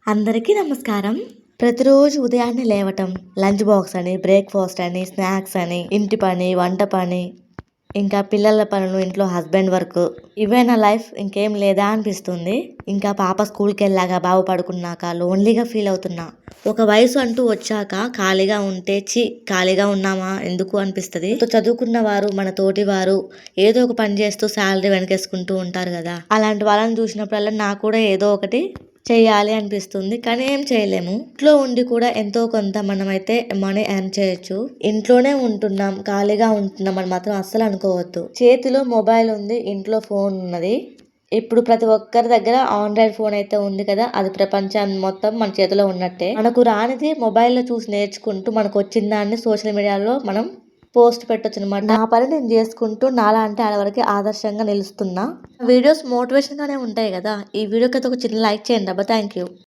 అందరికీ నమస్కారం. ప్రతిరోజు ఉదయాన్నే లేవటం, లంచ్ బాక్స్ అని, బ్రేక్‌ఫాస్ట్ అని, స్నాక్స్ అని, ఇంటి పని, వంట పని, ఇంకా పిల్లల పనులు, ఇంట్లో హస్బెండ్ వర్క్ ఇవే నా లైఫ్ ఇంకేం లేదా అనిపిస్తుంది. ఇంకా పాప స్కూల్‌కెళ్ళాక, బాబు పడుకున్నాక లోన్‌లీగా ఫీల్ అవుతున్నా. ఒక వయసు అంటూ వచ్చాక ఖాళీగా ఉంటే ఖాళీగా ఉన్నామా ఎందుకు అనిపిస్తది. చదువుకున్న వారు, మన తోటి వారు ఏదో ఒక పని చేస్తూ శాలరీ వెనకేసుకుంటూ ఉంటారు కదా! అలాంటి వాళ్ళని చూసినప్పుడల్లా నాకు కూడా ఏదో ఒకటి చేయాలి అనిపిస్తుంది. కానీ ఏం చేయలేము. ఇంట్లో ఉండి కూడా ఎంతో కొంత మనమైతే మనీ ఎర్న్ చేయొచ్చు. ఇంట్లోనే ఉంటున్నాం, ఖాళీగా ఉంటున్నాం అని మాత్రం అస్సలు అనుకోవద్దు. చేతిలో మొబైల్ ఉంది, ఇంట్లో ఫోన్ ఉన్నది. ఇప్పుడు ప్రతి ఒక్కరి దగ్గర ఆండ్రాయిడ్ ఫోన్ అయితే ఉంది కదా, అది ప్రపంచాన్ని మొత్తం మన చేతిలో ఉన్నట్టే. మనకు రానిది మొబైల్లో చూసి నేర్చుకుంటూ మనకు వచ్చిన దాన్ని సోషల్ మీడియాలో మనం పోస్ట్ పెట్టొచ్చు అనమాట. నా పని నేను చేసుకుంటూ నాలాంటి ఆడవారికి ఆదర్శంగా నిలుస్తున్నా. వీడియోస్ మోటివేషన్ గానే ఉంటాయి కదా. ఈ వీడియోకి అయితే ఒక చిన్న లైక్ చేయండి అబ్బా. Thank you.